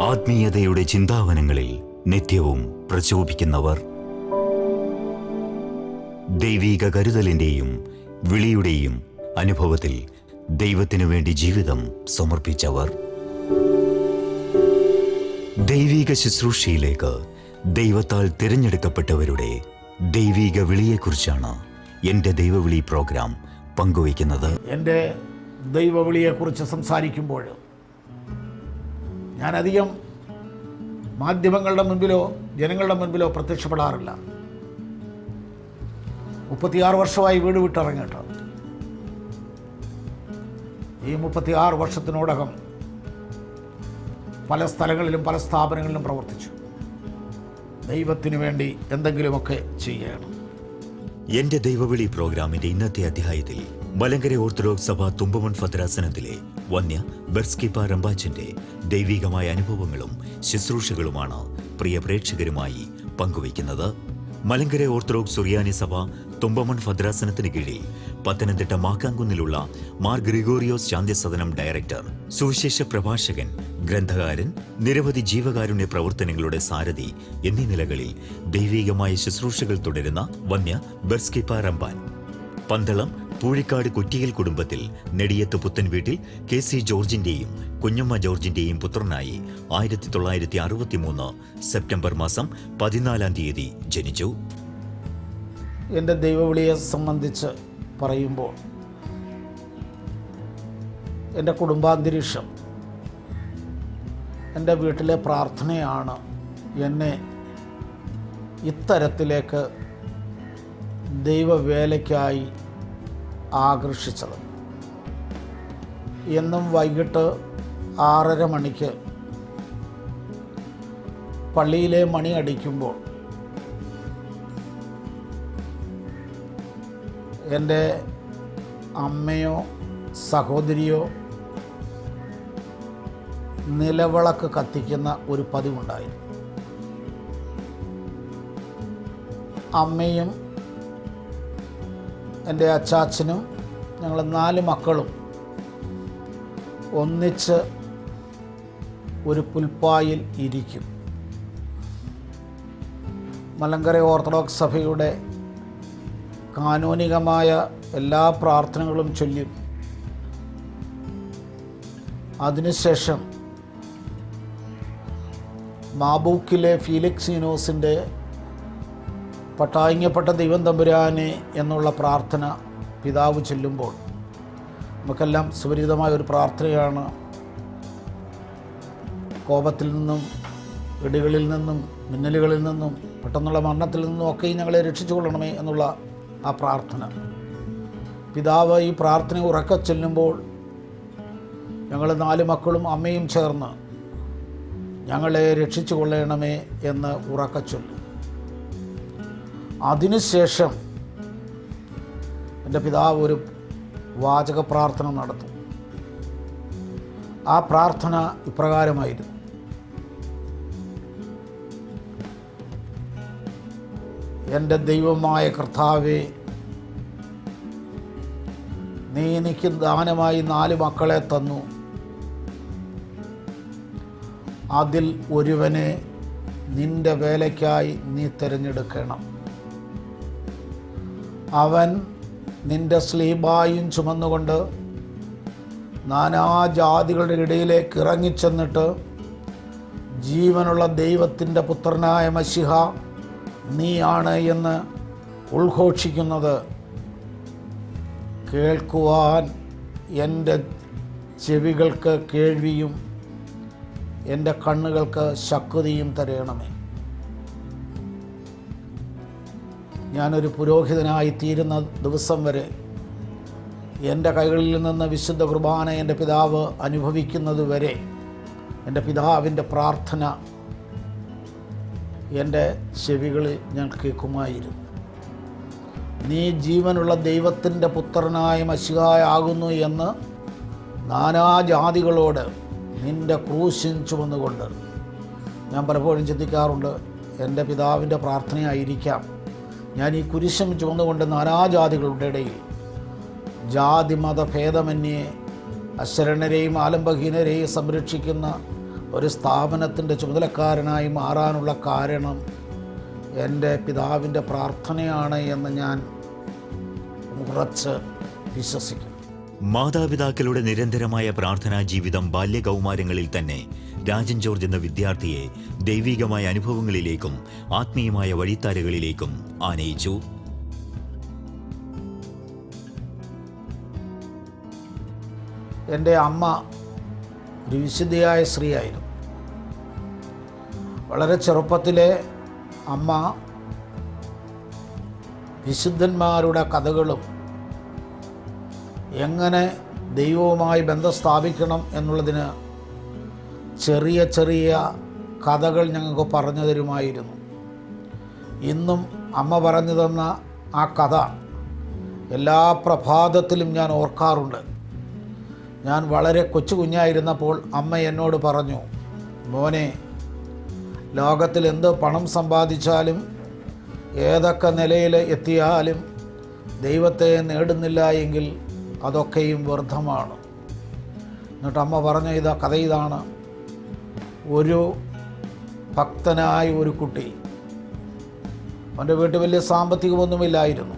ആത്മീയതയുടെ ചിന്താവനങ്ങളിൽ നിത്യവും പ്രചോദിക്കുന്നവർ, ദൈവീക കരുതലിന്റെയും വിളിയുടെയും അനുഭവത്തിൽ ദൈവത്തിനു വേണ്ടി ജീവിതം സമർപ്പിച്ചവർ, ദൈവീക ശുശ്രൂഷയിലേക്ക് ദൈവത്താൽ തിരഞ്ഞെടുക്കപ്പെട്ടവരുടെ ദൈവീക വിളിയെക്കുറിച്ചാണ് എൻ്റെ ദൈവവിളി പ്രോഗ്രാം പങ്കുവയ്ക്കുന്നത്. എൻ്റെ ദൈവവിളിയെക്കുറിച്ച് സംസാരിക്കുമ്പോൾ ഞാനധികം മാധ്യമങ്ങളുടെ മുൻപിലോ ജനങ്ങളുടെ മുൻപിലോ പ്രത്യക്ഷപ്പെടാറില്ല. 36 വർഷമായി വീട് വിട്ടിറങ്ങിയിട്ട് ഈ 36 വർഷത്തിനോടകം പല സ്ഥലങ്ങളിലും പല സ്ഥാപനങ്ങളിലും പ്രവർത്തിച്ചു. ദൈവത്തിനു വേണ്ടി എന്തെങ്കിലുമൊക്കെ ചെയ്യണം. എൻ്റെ ദൈവവിളി പ്രോഗ്രാമിൻ്റെ ഇന്നത്തെ അധ്യായത്തിൽ മലങ്കര ഓർത്തഡോക്സ് സഭ തുമ്പമൺ ഭദ്രാസനത്തിലെ വന്യ ബെർസ്കിപ്പ റംബാച്ചൻ്റെ ദൈവികമായ അനുഭവങ്ങളും ശുശ്രൂഷകളുമാണ് പ്രിയ പ്രേക്ഷകരുമായി പങ്കുവയ്ക്കുന്നത്. മലങ്കര ഓർത്തഡോക്സ് സുറിയാനി സഭ തുമ്പമൺ ഭദ്രാസനത്തിന് കീഴിൽ പത്തനംതിട്ട മാക്കാങ്കുന്നിലുള്ള മാർ ഗ്രിഗോറിയോസ് ശാന്തിസദനം ഡയറക്ടർ, സുവിശേഷ പ്രഭാഷകൻ, ഗ്രന്ഥകാരൻ, നിരവധി ജീവകാരുണ്യ പ്രവർത്തനങ്ങളുടെ സാരഥി എന്നീ നിലകളിൽ ദൈവികമായ ശുശ്രൂഷകൾ തുടരുന്ന വന്യ ബെർസ്കിപ്പ റംബാൻ പന്തളം പൂഴിക്കാട് കുറ്റിയിൽ കുടുംബത്തിൽ നെടിയത്ത് പുത്തൻ വീട്ടിൽ KC ജോർജിന്റെയും കുഞ്ഞമ്മ ജോർജിന്റെയും പുത്രനായി 1963 സെപ്റ്റംബർ മാസം 14 തീയതി ജനിച്ചു. എൻ്റെ ദൈവവിളിയെ സംബന്ധിച്ച് പറയുമ്പോൾ എൻ്റെ കുടുംബാന്തരീക്ഷം, എൻ്റെ വീട്ടിലെ പ്രാർത്ഥനയാണ് എന്നെ ഇത്തരത്തിലേക്ക് ദൈവവേലയ്ക്കായി ആകർഷിച്ചത്. എന്നും വൈകിട്ട് 6:30 മണിക്ക് പള്ളിയിലെ മണി അടിക്കുമ്പോൾ എൻ്റെ അമ്മയോ സഹോദരിയോ നിലവിളക്ക് കത്തിക്കുന്ന ഒരു പതിവുണ്ടായി. അമ്മയും എൻ്റെ അച്ചാച്ചനും ഞങ്ങൾ 4 മക്കളും ഒന്നിച്ച് ഒരു പുൽപ്പായിൽ ഇരിക്കും. മലങ്കര ഓർത്തഡോക്സ് സഭയുടെ കാനോനികമായ എല്ലാ പ്രാർത്ഥനകളും ചൊല്ലും. അതിനുശേഷം മാബൂക്കിലെ ഫീലിക്സീനോസിൻ്റെ പട്ടായിങ്ങപ്പെട്ട ദൈവം തമ്പുരാനെ എന്നുള്ള പ്രാർത്ഥന പിതാവ് ചൊല്ലുമ്പോൾ നമുക്കെല്ലാം സുപരിചിതമായ ഒരു പ്രാർത്ഥനയാണ്. കോപത്തിൽ നിന്നും, ഇടികളിൽ നിന്നും, മിന്നലുകളിൽ നിന്നും, പെട്ടെന്നുള്ള മരണത്തിൽ നിന്നും ഒക്കെ ഞങ്ങളെ രക്ഷിച്ചു കൊള്ളണമേ എന്നുള്ള ആ പ്രാർത്ഥന. പിതാവ് ഈ പ്രാർത്ഥന ഉറക്കെ ചൊല്ലുമ്പോൾ ഞങ്ങൾ 4 മക്കളും അമ്മയും ചേർന്ന് ഞങ്ങളെ രക്ഷിച്ചു കൊള്ളണമേ എന്ന് ഉറക്കെ ചൊല്ലും. അതിനുശേഷം എൻ്റെ പിതാവ് ഒരു വാചക പ്രാർത്ഥന നടത്തും. ആ പ്രാർത്ഥന ഇപ്രകാരമായിരുന്നു: എൻ്റെ ദൈവമായ കർത്താവേ, നീ എനിക്ക് ദാനമായി 4 മക്കളെ തന്നു. അതിൽ ഒരുവനെ നിൻ്റെ വേലയ്ക്കായി നീ തിരഞ്ഞെടുക്കണം. അവൻ നിൻ്റെ സ്ലീബായും ചുമന്നുകൊണ്ട് നാനാജാതികളുടെ ഇടയിലേക്ക് ഇറങ്ങിച്ചെന്നിട്ട് ജീവനുള്ള ദൈവത്തിൻ്റെ പുത്രനായ മശിഹ നീയാണ് എന്ന് ഉദ്ഘോഷിക്കുന്നത് കേൾക്കുവാൻ എൻ്റെ ചെവികൾക്ക് കേൾവിയും എൻ്റെ കണ്ണുകൾക്ക് ശക്തിയും തരയണമേ. ഞാനൊരു പുരോഹിതനായി തീരുന്ന ദിവസം വരെ എൻ്റെ കൈകളിൽ നിന്ന് വിശുദ്ധ കുർബാന എൻ്റെ പിതാവ് അനുഭവിക്കുന്നത് വരെ എൻ്റെ പിതാവിൻ്റെ പ്രാർത്ഥന എൻ്റെ ചെവികളിൽ ഞാൻ കേൾക്കുമായിരുന്നു. നീ ജീവനുള്ള ദൈവത്തിൻ്റെ പുത്രനായ മശിഹായാകുന്നു എന്ന് നാനാജാതികളോട് നിൻ്റെ ക്രൂശിൻ ചുമന്നുകൊണ്ട്. ഞാൻ പലപ്പോഴും ചിന്തിക്കാറുണ്ട്, എൻ്റെ പിതാവിൻ്റെ പ്രാർത്ഥനയായിരിക്കാം ഞാൻ ഈ കുരിശം ചുമന്നുകൊണ്ട് നാനാജാതികളുടെ ഇടയിൽ ജാതി മതഭേദമന്യേ അശരണരെയും ആലംബഹീനരെയും സംരക്ഷിക്കുന്ന ഒരു സ്ഥാപനത്തിൻ്റെ ചുമതലക്കാരനായി മാറാനുള്ള കാരണം എൻ്റെ പിതാവിൻ്റെ പ്രാർത്ഥനയാണ് എന്ന് ഞാൻ ഉറച്ച് വിശ്വസിക്കുന്നു. മാതാപിതാക്കളുടെ നിരന്തരമായ പ്രാർത്ഥനാ ജീവിതം ബാല്യകൗമാരങ്ങളിൽ തന്നെ രാജൻ ജോർജ് എന്ന വിദ്യാർത്ഥിയെ ദൈവികമായ അനുഭവങ്ങളിലേക്കും ആത്മീയമായ വഴിത്താരകളിലേക്കും ആനയിച്ചു. എൻ്റെ അമ്മ ഒരു വിശുദ്ധയായ സ്ത്രീയായിരുന്നു. വളരെ ചെറുപ്പത്തിലെ അമ്മ വിശുദ്ധന്മാരുടെ കഥകളും എങ്ങനെ ദൈവവുമായി ബന്ധം സ്ഥാപിക്കണം എന്നുള്ളതിന് ചെറിയ ചെറിയ കഥകൾ ഞങ്ങൾക്ക് പറഞ്ഞു തരുമായിരുന്നു. ഇന്നും അമ്മ പറഞ്ഞു തന്ന ആ കഥ എല്ലാ പ്രഭാതത്തിലും ഞാൻ ഓർക്കാറുണ്ട്. ഞാൻ വളരെ കൊച്ചു കുഞ്ഞായിരുന്നപ്പോൾ അമ്മ എന്നോട് പറഞ്ഞു, മോനെ, ലോകത്തിൽ എന്ത് പണം സമ്പാദിച്ചാലും ഏതൊക്കെ നിലയിൽ എത്തിയാലും ദൈവത്തെ നേടുന്നില്ല എങ്കിൽ അതൊക്കെയും വ്യർത്ഥമാണ്. എന്നിട്ട് അമ്മ പറഞ്ഞ കഥ ഇതാണ്. ഒരു ഭക്തനായ ഒരു കുട്ടി, അവൻ്റെ വീട്ടിൽ വലിയ സാമ്പത്തികമൊന്നുമില്ലായിരുന്നു.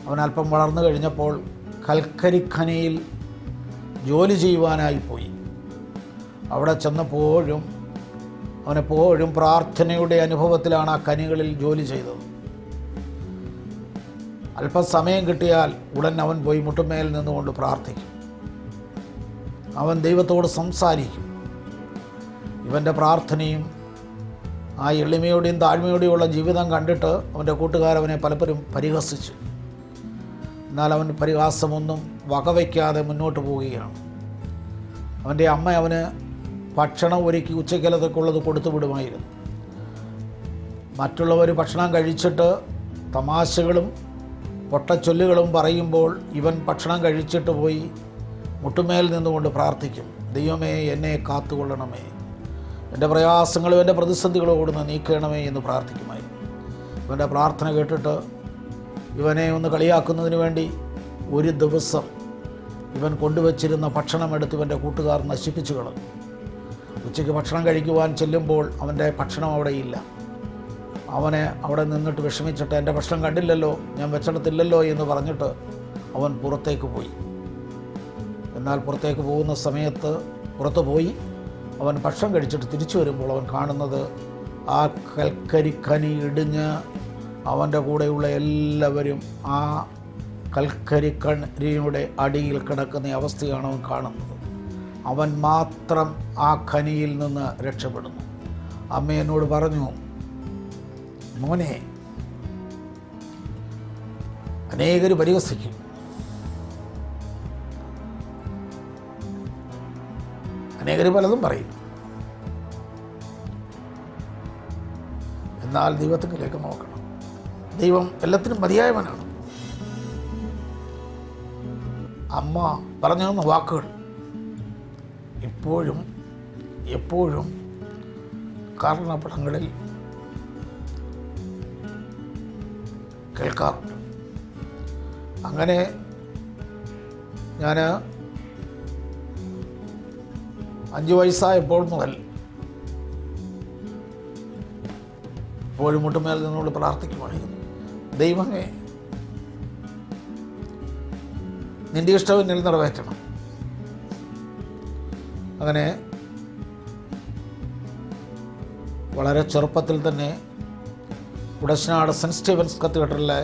അവൻ അല്പം വളർന്നു കഴിഞ്ഞപ്പോൾ കൽക്കരിഖനിയിൽ ജോലി ചെയ്യുവാനായി പോയി. അവിടെ ചെന്നപ്പോഴും അവനെപ്പോഴും പ്രാർത്ഥനയുടെ അനുഭവത്തിലാണ് ആ ഖനികളിൽ ജോലി ചെയ്തത്. അല്പം സമയം കിട്ടിയാൽ ഉടൻ അവൻ പോയി മുട്ടുമേൽ നിന്നുകൊണ്ട് പ്രാർത്ഥിക്കും. അവൻ ദൈവത്തോട് സംസാരിക്കും. ഇവൻ്റെ പ്രാർത്ഥനയും ആ എളിമയോടെയും താഴ്മയോടെയുള്ള ജീവിതം കണ്ടിട്ട് അവൻ്റെ കൂട്ടുകാരവനെ പലപ്പോഴും പരിഹസിച്ചു. എന്നാൽ അവൻ പരിഹാസമൊന്നും വകവയ്ക്കാതെ മുന്നോട്ട് പോവുകയാണ്. അവൻ്റെ അമ്മ അവന് ഭക്ഷണം ഒരുക്കി ഉച്ചക്കലത്തേക്കുള്ളത് കൊടുത്തു വിടുമായിരുന്നു. മറ്റുള്ളവർ ഭക്ഷണം കഴിച്ചിട്ട് തമാശകളും പൊട്ടച്ചൊല്ലുകളും പറയുമ്പോൾ ഇവൻ ഭക്ഷണം കഴിച്ചിട്ട് പോയി മുട്ടുമേൽ നിന്നുകൊണ്ട് പ്രാർത്ഥിക്കും. ദൈവമേ, എന്നെ കാത്തുകൊള്ളണമേ, എൻ്റെ പ്രയാസങ്ങളും എൻ്റെ പ്രതിസന്ധികളും ഓടുന്ന് നീക്കണമേ എന്ന് പ്രാർത്ഥിക്കുമായിരുന്നു. ഇവൻ്റെ പ്രാർത്ഥന കേട്ടിട്ട് ഇവനെ ഒന്ന് കളിയാക്കുന്നതിന് വേണ്ടി ഒരു ദിവസം ഇവൻ കൊണ്ടുവച്ചിരുന്ന ഭക്ഷണമെടുത്ത് ഇവൻ്റെ കൂട്ടുകാർ നശിപ്പിച്ചു കളഞ്ഞു. ഉച്ചയ്ക്ക് ഭക്ഷണം കഴിക്കുവാൻ ചെല്ലുമ്പോൾ അവൻ്റെ ഭക്ഷണം അവിടെയില്ല. അവനെ അവിടെ നിന്നിട്ട് വിഷമിച്ചിട്ട്, എൻ്റെ ഭക്ഷണം കണ്ടില്ലല്ലോ, ഞാൻ വെച്ചിടത്തില്ലല്ലോ എന്ന് പറഞ്ഞിട്ട് അവൻ പുറത്തേക്ക് പോയി. എന്നാൽ പുറത്തേക്ക് പോകുന്ന സമയത്ത് പുറത്തു പോയി അവൻ ഭക്ഷണം കഴിച്ചിട്ട് തിരിച്ചു വരുമ്പോൾ അവൻ കാണുന്നത് ആ കൽക്കരിഖനി ഇടിഞ്ഞ് അവൻ്റെ കൂടെയുള്ള എല്ലാവരും ആ കൽക്കരിഖനിയുടെ അടിയിൽ കിടക്കുന്ന അവസ്ഥയാണ് അവൻ കാണുന്നത്. അവൻ മാത്രം ആ ഖനിയിൽ നിന്ന് രക്ഷപ്പെടുന്നു. അമ്മ എന്നോട് പറഞ്ഞു, മോനെ, അനേകർ പരിഹസിക്കും, അനേകർ പലതും പറയും, എന്നാൽ ദൈവത്തിലേക്ക് നോക്കണം. ദൈവം എല്ലാത്തിനും മതിയായവനാണ്. അമ്മ പറഞ്ഞു തന്ന വാക്കുകൾ ഇപ്പോഴും എപ്പോഴും കാരണപ്പടങ്ങളിൽ കേൾക്കാറുണ്ട്. അങ്ങനെ ഞാൻ 5 വയസ്സായപ്പോൾ മുതൽ എപ്പോഴും മുട്ടുമേൽ നിന്നുകൊണ്ട് പ്രാർത്ഥിക്കുമായിരുന്നു, ദൈവമേ, നിൻ്റെ ഇഷ്ടം എന്നിൽ നിറവേറ്റണം. അങ്ങനെ വളരെ ചെറുപ്പത്തിൽ തന്നെ കുടശനാട് സെൻറ്റ് സ്റ്റീവൻസ് കത്തീഡ്രലിലെ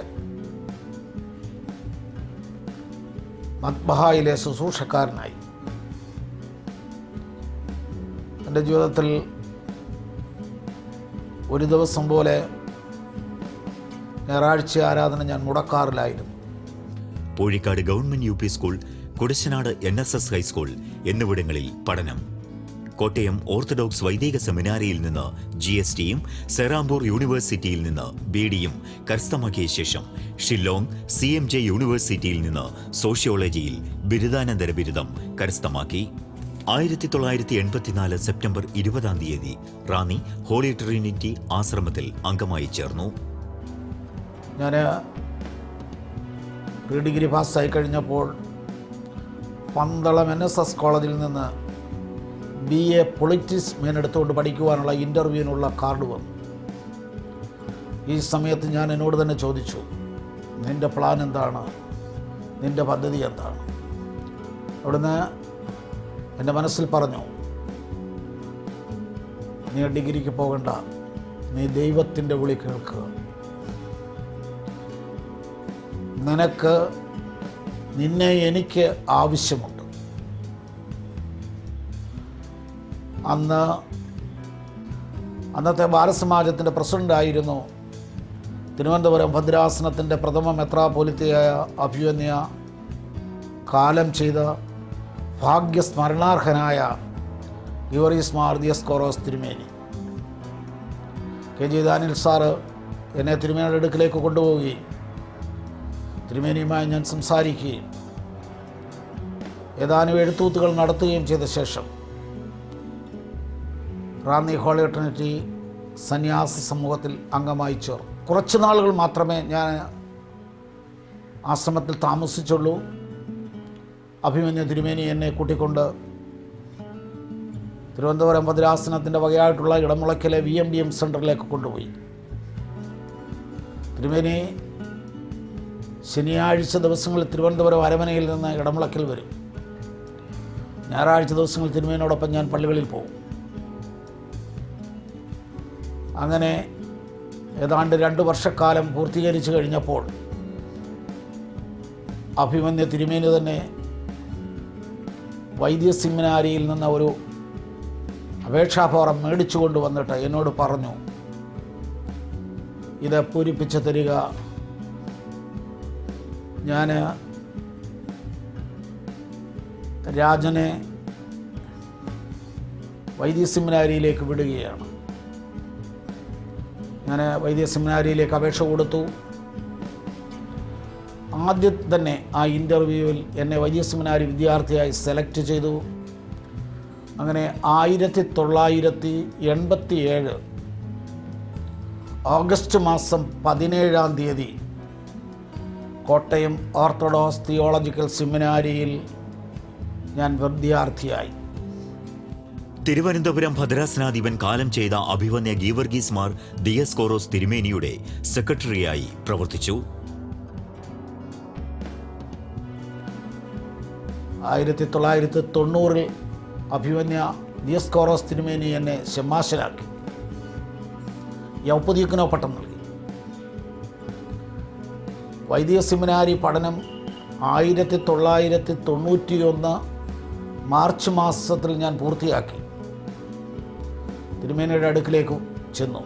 മത്ബഹായിലെ ശുശ്രൂഷക്കാരനായി. എൻ്റെ ജീവിതത്തിൽ ഒരു ദിവസം പോലെ ഞായറാഴ്ച ആരാധന ഞാൻ മുടക്കാറില്ലായിരുന്നു. Poozhikkad government UP school, Kudassanad NSS high school എന്നിവിടങ്ങളിൽ പഠനം. കോട്ടയം ഓർത്തഡോക്സ് വൈദിക സെമിനാരിയിൽ നിന്ന് GSTയും സെറാംപൂർ യൂണിവേഴ്സിറ്റിയിൽ നിന്ന് BDയും കരസ്ഥമാക്കിയ ശേഷം ഷില്ലോങ് CMJ യൂണിവേഴ്സിറ്റിയിൽ നിന്ന് സോഷ്യോളജിയിൽ ബിരുദാനന്തര ബിരുദം കരസ്ഥമാക്കി. 1984 സെപ്റ്റംബർ 20 റാന്നി ഹോളി ട്രിനിറ്റി ആശ്രമത്തിൽ അംഗമായി ചേർന്നു. ഞാൻ പ്രീ ഡിഗ്രി പാസ്സായി കഴിഞ്ഞപ്പോൾ പന്തളം NSS കോളേജിൽ നിന്ന് BA പൊളിറ്റിക്സ് മേനെടുത്തുകൊണ്ട് പഠിക്കുവാനുള്ള ഇൻ്റർവ്യൂവിനുള്ള കാർഡ് വന്നു. ഈ സമയത്ത് ഞാൻ എന്നോട് തന്നെ ചോദിച്ചു, നിൻ്റെ പ്ലാൻ എന്താണ്, നിൻ്റെ പദ്ധതി എന്താണ്? അവിടുന്ന് എൻ്റെ മനസ്സിൽ പറഞ്ഞു, നീ ഡിഗ്രിക്ക് പോകണ്ട, നീ ദൈവത്തിൻ്റെ വിളി കേൾക്കുക. നിന്നെ എനിക്ക് ആവശ്യമുണ്ട്. അന്നത്തെ ബാലസമാജത്തിൻ്റെ പ്രസിഡൻ്റായിരുന്നു തിരുവനന്തപുരം ഭദ്രാസനത്തിൻ്റെ പ്രഥമ മെത്രാപ്പൊലീത്തയായ അഭിമന്യ കാലം ചെയ്ത ഭാഗ്യസ്മരണാർഹനായ ഗീവർഗീസ് മാർ ദിയസ്കോറോസ് തിരുമേനി. KG ദാനിയേൽ സാറ് എന്നെ തിരുമേനിയുടെ അടുക്കിലേക്ക് കൊണ്ടുപോവുകയും തിരുമേനിയുമായി ഞാൻ സംസാരിക്കുകയും ഏതാനും എഴുത്തൂത്തുകൾ നടത്തുകയും ചെയ്ത ശേഷം റാന്നി ഹോളി ട്രിനിറ്റി സന്യാസ സമൂഹത്തിൽ അംഗമായി ചേർന്നു. കുറച്ച് നാളുകൾ മാത്രമേ ഞാൻ ആശ്രമത്തിൽ താമസിച്ചുള്ളൂ. അഭിമന്യ തിരുമേനി എന്നെ കൂട്ടിക്കൊണ്ട് തിരുവനന്തപുരം ഭദ്രാസനത്തിൻ്റെ വകയായിട്ടുള്ള ഇടമുളയ്ക്കലെ VMDM സെൻറ്ററിലേക്ക് കൊണ്ടുപോയി. തിരുമേനി ശനിയാഴ്ച ദിവസങ്ങളിൽ തിരുവനന്തപുരം അരമനയിൽ നിന്ന് ഇടമുളയ്ക്കൽ വരും. ഞായറാഴ്ച ദിവസങ്ങളിൽ തിരുമേനിയോടൊപ്പം ഞാൻ പള്ളികളിൽ പോകും. അങ്ങനെ ഏതാണ്ട് 2 വർഷക്കാലം പൂർത്തീകരിച്ചു കഴിഞ്ഞപ്പോൾ അഭിമന്യ തിരുമേനി തന്നെ വൈദ്യ സെമിനാരിയിൽ നിന്ന് ഒരു അപേക്ഷാഫോറം മേടിച്ചു കൊണ്ടുവന്നിട്ട് എന്നോട് പറഞ്ഞു, ഇത് പൂരിപ്പിച്ച് തരിക, ഞാൻ രാജനെ വൈദ്യ സെമിനാരിയിലേക്ക് വിടുകയാണ്. ഞാൻ വൈദ്യ സെമിനാരിയിലേക്ക് അപേക്ഷ കൊടുത്തു. ആദ്യം തന്നെ ആ ഇൻ്റർവ്യൂവിൽ എന്നെ വൈദ്യ സെമിനാരി വിദ്യാർത്ഥിയായി സെലക്ട് ചെയ്തു. അങ്ങനെ 1987 ഓഗസ്റ്റ് മാസം 17-ാം തീയതി കോട്ടയം ഓർത്തഡോക്സ് തിയോളജിക്കൽ സെമിനാരിയിൽ ഞാൻ വിദ്യാർത്ഥിയായി. തിരുവനന്തപുരം ഭദ്രാസനാധിപൻ കാലം ചെയ്ത അഭിമന്യ ഗീവർഗീസ് മാർ ദിയസ്കോറോസ് തിരുമേനിയുടെ സെക്രട്ടറിയായി പ്രവർത്തിച്ചു. 1990 അഭിമന്യ ദിയസ്കോറോസ് തിരുമേനി എന്നെ ശമാശനാക്കി, യൗപദീകനോ പട്ടം നൽകി. വൈദിക സെമിനാരി പഠനം 1991 മാർച്ച് മാസത്തിൽ ഞാൻ പൂർത്തിയാക്കി തിരുമേനിയുടെ അടുക്കിലേക്ക് ചെന്നു.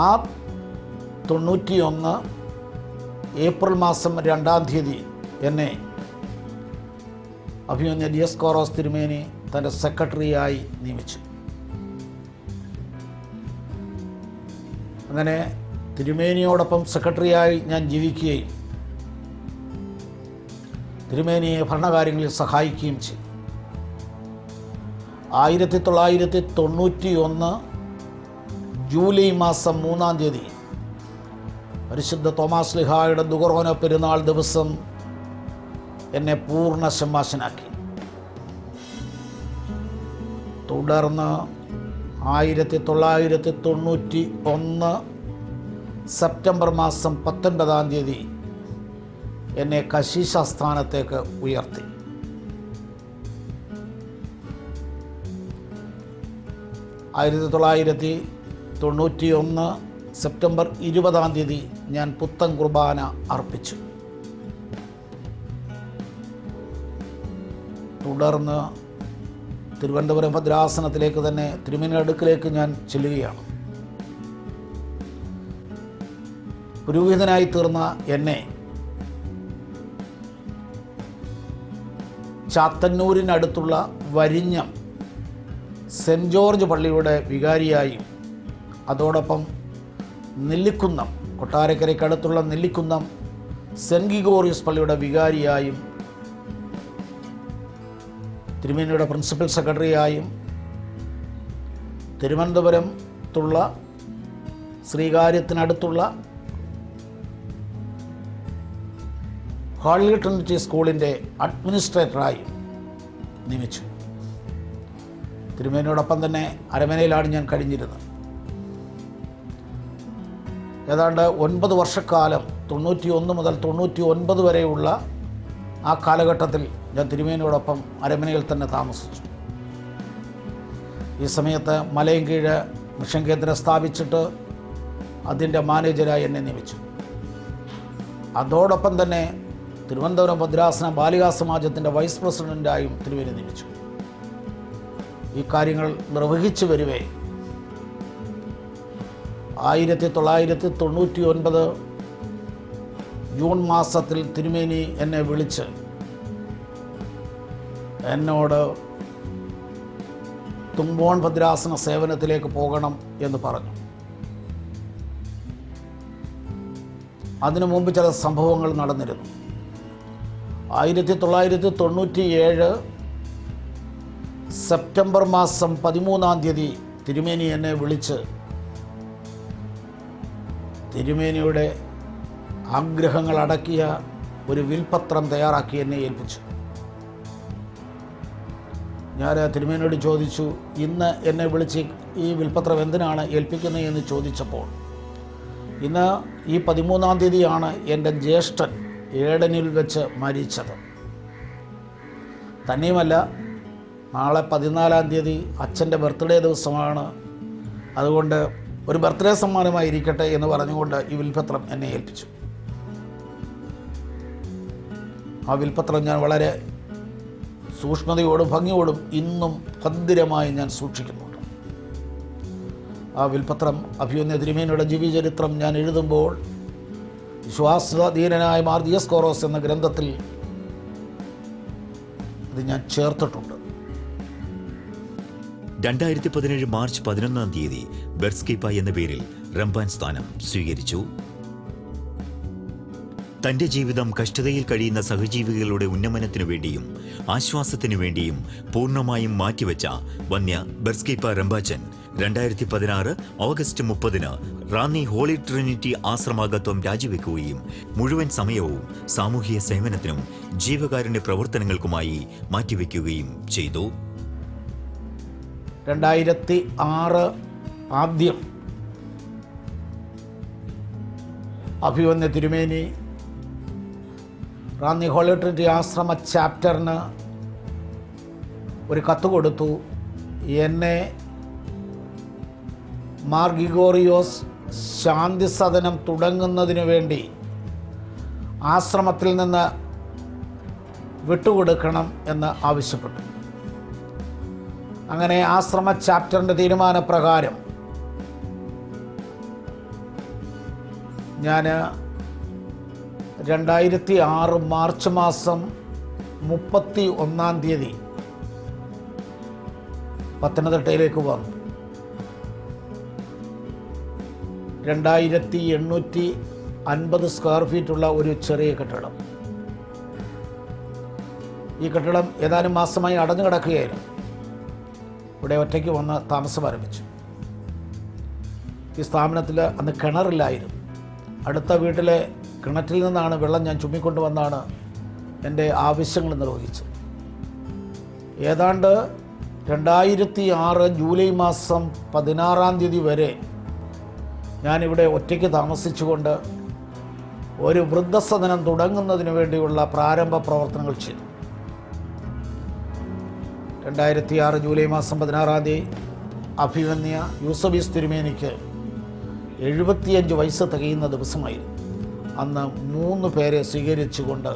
ആ 91 ഏപ്രിൽ മാസം 2-ാം തീയതി എന്നെ അഭിമന്യ ദിയസ്കോറോസ് തിരുമേനി തൻ്റെ സെക്രട്ടറിയായി നിയമിച്ചു. അങ്ങനെ തിരുമേനിയോടൊപ്പം സെക്രട്ടറിയായി ഞാൻ ജീവിക്കുകയും തിരുമേനിയെ ഭരണകാര്യങ്ങളിൽ സഹായിക്കുകയും ചെയ്തു. 1991 ജൂലൈ മാസം 3-ാം തീയതി പരിശുദ്ധ തോമാസ് ശ്ലീഹായുടെ ദുഖർഹോന പെരുന്നാൾ ദിവസം എന്നെ പൂർണ്ണ ശമാശനാക്കി. തുടർന്ന് 1991 സെപ്റ്റംബർ മാസം 19-ാം തീയതി എന്നെ കശീശ സ്ഥാനത്തേക്ക് ഉയർത്തി. 1991 സെപ്റ്റംബർ 20-ാം തീയതി ഞാൻ പുത്തൻ കുർബാന അർപ്പിച്ചു. തുടർന്ന് തിരുവനന്തപുരം ഭദ്രാസനത്തിലേക്ക് തന്നെ തിരുമേനി അടുക്കിലേക്ക് ഞാൻ ചെല്ലുകയാണ്. പുരോഹിതനായി തീർന്ന എന്നെ ചാത്തന്നൂരിനടുത്തുള്ള വരിഞ്ഞം സെൻറ്റ് ജോർജ് പള്ളിയുടെ വികാരിയായും അതോടൊപ്പം നെല്ലിക്കുന്നം കൊട്ടാരക്കരയ്ക്കടുത്തുള്ള നെല്ലിക്കുന്നം സെൻറ്റ് ഗ്രിഗോറിയസ് പള്ളിയുടെ വികാരിയായും തിരുമേനിയുടെ പ്രിൻസിപ്പൽ സെക്രട്ടറിയായും തിരുവനന്തപുരത്തുള്ള ശ്രീകാര്യത്തിനടുത്തുള്ള ഹോളി ട്രിനിറ്റി സ്കൂളിൻ്റെ അഡ്മിനിസ്ട്രേറ്ററായും നിയമിച്ചു. തിരുമേനിയോടൊപ്പം തന്നെ അരമനയിലാണ് ഞാൻ കഴിഞ്ഞിരുന്നത്. ഏതാണ്ട് 9 വർഷക്കാലം 91 മുതൽ 99 വരെയുള്ള ആ കാലഘട്ടത്തിൽ ഞാൻ തിരുമേനിയോടൊപ്പം അരമനയിൽ തന്നെ താമസിച്ചു. ഈ സമയത്ത് മലയൻകീഴ് മിഷൻ കേന്ദ്രം സ്ഥാപിച്ചിട്ട് അതിൻ്റെ മാനേജരായി എന്നെ നിയമിച്ചു. അതോടൊപ്പം തന്നെ തിരുവനന്തപുരം ഭദ്രാസന ബാലികാ സമാജത്തിൻ്റെ വൈസ് പ്രസിഡൻ്റായും തിരുമേനി നിയമിച്ചു. ഈ കാര്യങ്ങൾ നിർവഹിച്ചു വരുവേ 1999 ജൂൺ മാസത്തിൽ തിരുമേനി എന്നെ വിളിച്ച് എന്നോട് തുമ്പോൺ ഭദ്രാസന സേവനത്തിലേക്ക് പോകണം എന്ന് പറഞ്ഞു. അതിനു മുമ്പ് ചില സംഭവങ്ങൾ നടന്നിരുന്നു. 1997 സെപ്റ്റംബർ മാസം 13-ാം തീയതി തിരുമേനി എന്നെ വിളിച്ച് തിരുമേനിയുടെ ആഗ്രഹങ്ങൾ അടക്കിയ ഒരു വിൽപത്രം തയ്യാറാക്കി എന്നെ ഏൽപ്പിച്ചു. ഞാൻ തിരുമേനിയോട് ചോദിച്ചു, ഇന്ന് എന്നെ വിളിച്ച് ഈ വിൽപത്രം എന്തിനാണ് ഏൽപ്പിക്കുന്നത് എന്ന് ചോദിച്ചപ്പോൾ, ഇന്ന് ഈ 13-ാം തീയതിയാണ് എൻ്റെ ജ്യേഷ്ഠൻ ഏഡനിൽ വെച്ച് മരിച്ചത്. തന്നെയുമല്ല, നാളെ 14-ാം തീയതി അച്ഛൻ്റെ ബർത്ത്ഡേ ദിവസമാണ്. അതുകൊണ്ട് ഒരു ബർത്ത്ഡേ സമ്മാനമായിരിക്കട്ടെ എന്ന് പറഞ്ഞുകൊണ്ട് ഈ വിൽപത്രം എന്നെ ഏൽപ്പിച്ചു. ആ വിൽപത്രം ഞാൻ വളരെ സൂക്ഷ്മതയോടും ഭംഗിയോടും ഇന്നും ഭദ്രമായി ഞാൻ സൂക്ഷിക്കുന്നുണ്ട്. ആ വിൽപത്രം അഭിമന്യ തിരുമേനിയുടെ ജീവചരിത്രം ഞാൻ എഴുതുമ്പോൾ വിശ്വാസധീനനായ മാർ ദിയസ്കോറോസ് എന്ന ഗ്രന്ഥത്തിൽ ഇത് ഞാൻ ചേർത്തിട്ടുണ്ട്. 2017 മാർച്ച് 11-ാം തീയതി ബെർസ്കിപ്പ എന്ന പേരിൽ റംബാൻ സ്ഥാനം സ്വീകരിച്ചു. തന്റെ ജീവിതം കഷ്ടതയിൽ കഴിയുന്ന സഹജീവികളുടെ ഉന്നമനത്തിനു വേണ്ടിയും ആശ്വാസത്തിനു വേണ്ടിയും പൂർണ്ണമായും മാറ്റിവെച്ച വന്യ ബെർസ്കിപ്പ Rambachan 2016 August 30-ന് Ranni holy Trinity ആശ്രമാംഗത്വം രാജിവെക്കുകയും മുഴുവൻ സമയവും സാമൂഹിക സേവനത്തിനും ജീവകാരുണ്യ പ്രവർത്തനങ്ങൾക്കുമായി മാറ്റിവെക്കുകയും ചെയ്തു. 2006 ആദ്യം അഭിമന്യ തിരുമേനി റാന്നി ഹോളി ട്രിനിറ്റി ആശ്രമ ചാപ്റ്ററിന് ഒരു കത്ത് കൊടുത്തു. എന്നെ മാർ ഗ്രിഗോറിയോസ് ശാന്തി സദനം തുടങ്ങുന്നതിന് വേണ്ടി ആശ്രമത്തിൽ നിന്ന് വിട്ടുകൊടുക്കണം എന്ന് ആവശ്യപ്പെട്ടു. അങ്ങനെ ആശ്രമ ചാപ്റ്ററിൻ്റെ തീരുമാനപ്രകാരം ഞാൻ 2006 മാർച്ച് മാസം 31-ാം തീയതി പത്തനംതിട്ടയിലേക്ക് വന്നു. 2850 സ്ക്വയർ ഫീറ്റുള്ള ഒരു ചെറിയ കെട്ടിടം. ഈ കെട്ടിടം ഏതാനും മാസമായി അടഞ്ഞു കിടക്കുകയായിരുന്നു. ഇവിടെ ഒറ്റയ്ക്ക് വന്ന് താമസം ആരംഭിച്ചു. ഈ സ്ഥാപനത്തിൽ അന്ന് കിണറില്ലായിരുന്നു. അടുത്ത വീട്ടിലെ കിണറ്റിൽ നിന്നാണ് വെള്ളം ഞാൻ ചുമ്മിക്കൊണ്ടുവന്നാണ് എൻ്റെ ആവശ്യങ്ങൾ നിർവഹിച്ചത്. ഏതാണ്ട് 2006 ജൂലൈ മാസം 16-ാം തീയതി വരെ ഞാനിവിടെ ഒറ്റയ്ക്ക് താമസിച്ചുകൊണ്ട് ഒരു വൃദ്ധസദനം തുടങ്ങുന്നതിന് വേണ്ടിയുള്ള പ്രാരംഭ പ്രവർത്തനങ്ങൾ ചെയ്തു. 2006 ജൂലൈ മാസം 16-ാം തീയതി അഭിമന്യ യൂസബീസ് തിരുമേനിക്ക് 75 വയസ്സ് തികയുന്ന ദിവസമായിരുന്നു. അന്ന് 3 പേരെ സ്വീകരിച്ചുകൊണ്ട്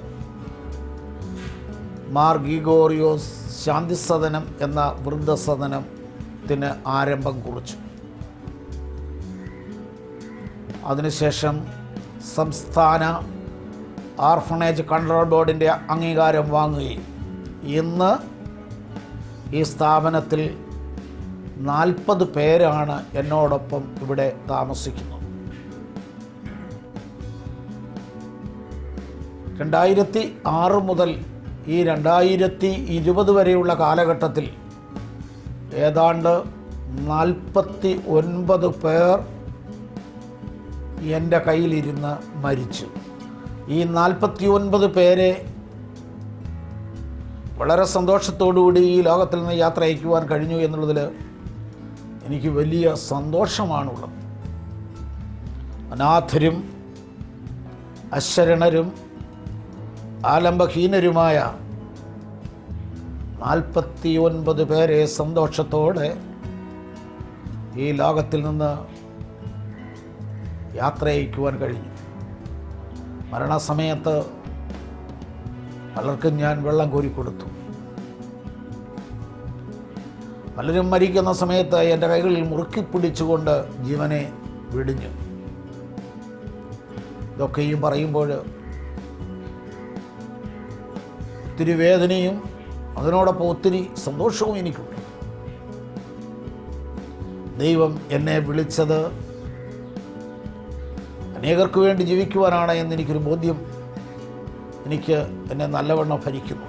മാർ ഗ്രിഗോറിയോസ് ശാന്തിസദനം എന്ന വൃദ്ധസദനത്തിന് ആരംഭം കുറിച്ചു. അതിനുശേഷം സംസ്ഥാന ഓർഫണേജ് കൺട്രോൾ ബോർഡിൻ്റെ അംഗീകാരം വാങ്ങുകയും ഇന്ന് ഈ സ്ഥാപനത്തിൽ 40 പേരാണ് എന്നോടൊപ്പം ഇവിടെ താമസിക്കുന്നത്. 2006 മുതൽ ഈ 2020 വരെയുള്ള കാലഘട്ടത്തിൽ ഏതാണ്ട് 49 പേർ എൻ്റെ കയ്യിലിരുന്ന് മരിച്ചു. ഈ 49 പേരെ വളരെ സന്തോഷത്തോടുകൂടി ഈ ലോകത്തിൽ നിന്ന് യാത്ര അയക്കുവാൻ കഴിഞ്ഞു എന്നുള്ളതിൽ എനിക്ക് വലിയ സന്തോഷമാണുള്ളത്. അനാഥരും അശരണരും ആലംബഹീനരുമായ 49 പേരെ സന്തോഷത്തോടെ ഈ ലോകത്തിൽ നിന്ന് യാത്ര അയക്കുവാൻ കഴിഞ്ഞു. മരണസമയത്ത് പലർക്കും ഞാൻ വെള്ളം കോരിക്കൊടുത്തു. പലരും മരിക്കുന്ന സമയത്ത് എൻ്റെ കൈകളിൽ മുറുക്കി പിടിച്ചുകൊണ്ട് ജീവനെ വെടിഞ്ഞു. ഇതൊക്കെയും പറയുമ്പോൾ ഒത്തിരി വേദനയും അതിനോടൊപ്പം ഒത്തിരി സന്തോഷവും എനിക്കുണ്ട്. ദൈവം എന്നെ വിളിച്ചത് അനേകർക്ക് വേണ്ടി ജീവിക്കുവാനാണ് എന്നെനിക്കൊരു ബോധ്യം എന്നെ നല്ലവണ്ണം ഭരിക്കുന്നു.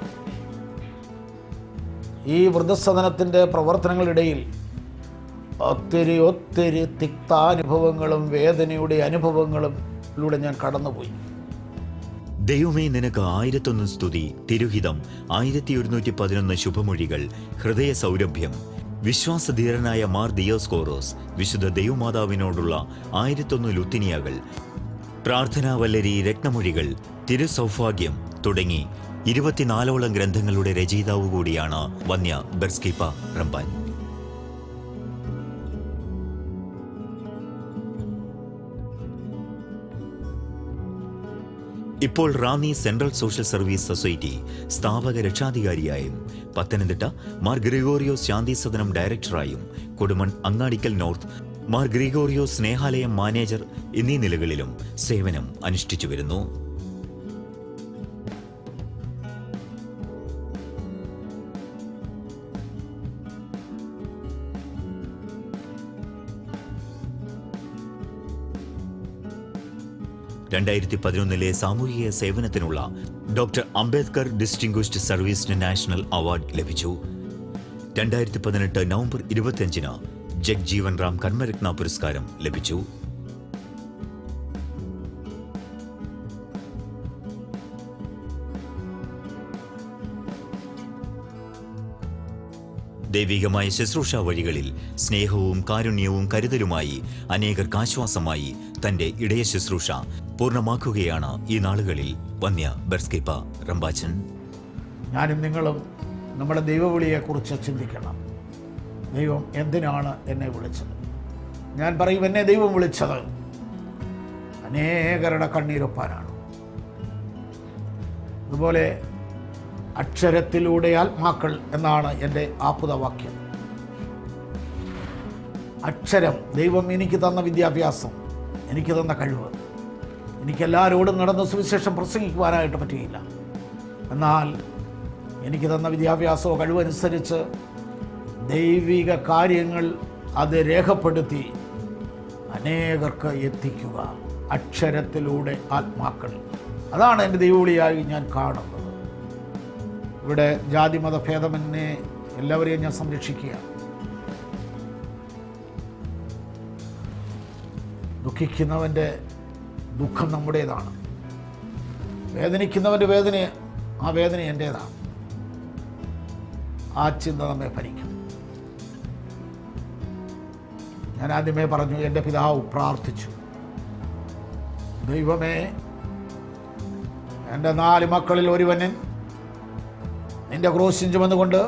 ഈ വൃദ്ധസദനത്തിൻ്റെ പ്രവർത്തനങ്ങളിടയിൽ ഒത്തിരി തിക്താനുഭവങ്ങളും വേദനയുടെ അനുഭവങ്ങളിലൂടെ ഞാൻ കടന്നുപോയി. ദൈവമേ, നിനക്ക് 1001 സ്തുതി. തിരുഹിതം 1111 ശുഭമൊഴികൾ, ഹൃദയ സൗരഭ്യം. വിശ്വാസധീരനായ മാർ ദിയോസ്കോറോസ്, വിശുദ്ധ ദൈവമാതാവിനോടുള്ള 1001 ലുത്തിനിയകൾ, പ്രാർത്ഥനാവല്ലരി, രത്നമൊഴികൾ, തിരുസൗഭാഗ്യം തുടങ്ങി 24ഓളം ഗ്രന്ഥങ്ങളുടെ രചയിതാവ് കൂടിയാണ് വന്യ ബെർസ്കിപ്പ റമ്പാൻ. ഇപ്പോൾ Ranni central social service society സ്ഥാപക രക്ഷാധികാരിയായും പത്തനംതിട്ട മാർ ഗ്രിഗോറിയോസ് ശാന്തി സദനം ഡയറക്ടറായും കൊടുമൺ അങ്ങാടിക്കൽ നോർത്ത് മാർ ഗ്രിഗോറിയോസ് സ്നേഹാലയം മാനേജർ എന്നീ നിലകളിലും സേവനം അനുഷ്ഠിച്ചു വരുന്നു. ·2011 സാമൂഹിക സേവനത്തിനുള്ള doctor Ambedkar distinguished service national award ലഭിച്ചു. 2018 നവംബർ 25 ജഗ്ജീവൻ റാം കർമ്മരത്ന പുരസ്കാരം ലഭിച്ചു. ദൈവികമായ ശുശ്രൂഷ വഴികളിൽ സ്നേഹവും കാരുണ്യവും കരുതലുമായി അനേകർക്ക് ആശ്വാസമായി തന്റെ ഇടയ ശുശ്രൂഷ പൂർണ്ണമാക്കുകയാണ് ഈ നാളുകളിൽ വന്യ ബെർസ്കിപ്പ റമ്പാച്ചൻ. ഞാനും നിങ്ങളും നമ്മുടെ ദൈവവിളിയെക്കുറിച്ച് ചിന്തിക്കണം. ദൈവം എന്തിനാണ് എന്നെ വിളിച്ചത്? ഞാൻ പറയും, എന്നെ ദൈവം വിളിച്ചത് അനേകരുടെ കണ്ണീരൊപ്പാനാണ്. അതുപോലെ അക്ഷരത്തിലൂടെ ആത്മാക്കൾ എന്നാണ് എൻ്റെ ആപ്തവാക്യം. അക്ഷരം, ദൈവം എനിക്ക് തന്ന വിദ്യാഭ്യാസം, എനിക്ക് തന്ന കഴിവ്, എനിക്കെല്ലാവരോടും നടന്ന് സുവിശേഷം പ്രസംഗിക്കുവാനായിട്ട് പറ്റുകയില്ല. എന്നാൽ എനിക്ക് തന്ന വിദ്യാഭ്യാസമോ കഴിവനുസരിച്ച് ദൈവിക കാര്യങ്ങൾ അത് രേഖപ്പെടുത്തി അനേകർക്ക് എത്തിക്കുക. അക്ഷരത്തിലൂടെ ആത്മാക്കൾ, അതാണ് എൻ്റെ ദൈവവിളിയായി ഞാൻ കാണുന്നത്. ഇവിടെ ജാതി മതഭേദമന്യേ എല്ലാവരെയും ഞാൻ സംരക്ഷിക്കുക. ദുഃഖിക്കുന്നവൻ്റെ ദുഃഖം നമ്മുടേതാണ്, വേദനിക്കുന്നവൻ്റെ വേദന, ആ വേദന എൻ്റേതാണ്. ആ ചിന്ത നമ്മെ ഭരിക്കും. ഞാൻ ആദ്യമേ പറഞ്ഞു, എൻ്റെ പിതാവ് പ്രാർത്ഥിച്ചു, ദൈവമേ, എൻ്റെ 4 മക്കളിൽ ഒരുവന് നിന്റെ ക്രൂശിൻ ചുമന്നുകൊണ്ട്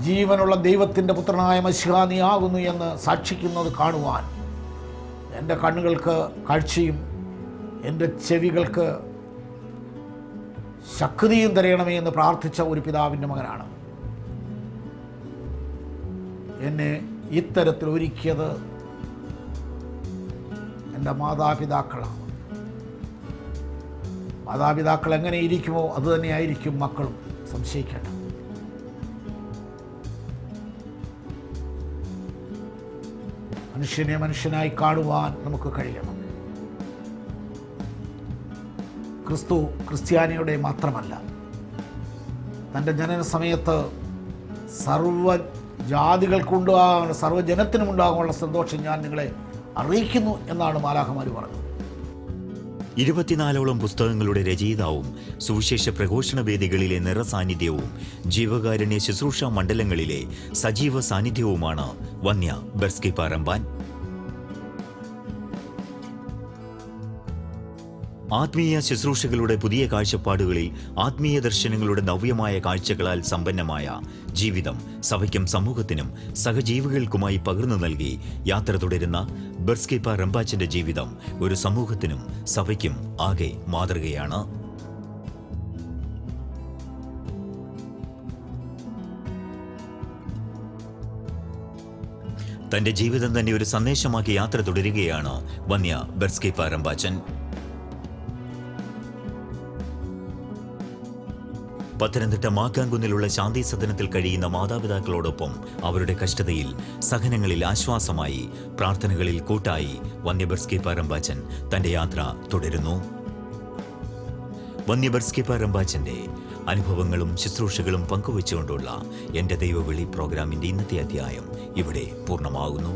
ജീവനുള്ള ദൈവത്തിൻ്റെ പുത്രനായ മശിഹാ നീ ആകുന്നു എന്ന് സാക്ഷിക്കുന്നത് കാണുവാൻ എൻ്റെ കണ്ണുകൾക്ക് കാഴ്ചയും എൻ്റെ ചെവികൾക്ക് ശക്തിയും തരയണമേ എന്ന് പ്രാർത്ഥിച്ച ഒരു പിതാവിൻ്റെ മകനാണ്. എന്നെ ഇത്തരത്തിൽ ഒരുക്കിയത് എൻ്റെ മാതാപിതാക്കളാണ്. മാതാപിതാക്കൾ എങ്ങനെ ഇരിക്കുമോ അതുതന്നെയായിരിക്കും മക്കളും, സംശയിക്കേണ്ട. മനുഷ്യനെ മനുഷ്യനായി കാണുവാൻ നമുക്ക് കഴിയണം. ക്രിസ്തു ക്രിസ്ത്യാനിയുടെ മാത്രമല്ല, തൻ്റെ ജനന സമയത്ത് സർവ്വജാതികൾക്കുണ്ടാകാൻ, സർവ്വജനത്തിനുമുണ്ടാകാനുള്ള സന്തോഷം ഞാൻ നിങ്ങളെ അറിയിക്കുന്നു എന്നാണ് മാലാഖമാർ പറഞ്ഞത്. 24ഓളം പുസ്തകങ്ങളുടെ രചയിതാവും സുവിശേഷ പ്രഘോഷണ വേദികളിലെ നിറസാന്നിധ്യവും ജീവകാരുണ്യ ശുശ്രൂഷ മണ്ഡലങ്ങളിലെ സജീവ സാന്നിധ്യവുമാണ് വന്യ ബെർസ്കി പാറമ്പാൻ. ആത്മീയ ശുശ്രൂഷകളുടെ പുതിയ കാഴ്ചപ്പാടുകളിൽ ആത്മീയ ദർശനങ്ങളുടെ നവ്യമായ കാഴ്ചകളാൽ സമ്പന്നമായ ജീവിതം സഭയ്ക്കും സമൂഹത്തിനും സഹജീവികൾക്കുമായി പകർന്നു നൽകി യാത്ര തുടരുന്ന ബെർസ്കി പാറമ്പാച്ചന്റെ ജീവിതം ഒരു സമൂഹത്തിനും സഭയ്ക്കും ആകെ മാതൃകയാണ്. തന്റെ ജീവിതം തന്നെ ഒരു സന്ദേശമാക്കി യാത്ര തുടരുകയാണ് വന്യ ബെർസ്കി പാറമ്പാച്ചൻ. പത്തനംതിട്ട മാക്കാങ്കുന്നിലുള്ള ശാന്തി സദനത്തിൽ കഴിയുന്ന മാതാപിതാക്കളോടൊപ്പം അവരുടെ കഷ്ടതയിൽ സഹനങ്ങളിൽ ആശ്വാസമായി പ്രാർത്ഥനകളിൽ കൂട്ടായി വന്യ ബെർസ്കി പാറമ്പാച്ചൻ തന്റെ യാത്ര തുടരുന്നു. വന്യ ബെർസ്കി പാറമ്പാച്ചന്റെ അനുഭവങ്ങളും ശുശ്രൂഷകളും പങ്കുവച്ചുകൊണ്ടുള്ള എൻ്റെ ദൈവവിളി പ്രോഗ്രാമിൻ്റെ ഇന്നത്തെ അധ്യായം ഇവിടെ പൂർണ്ണമാകുന്നു.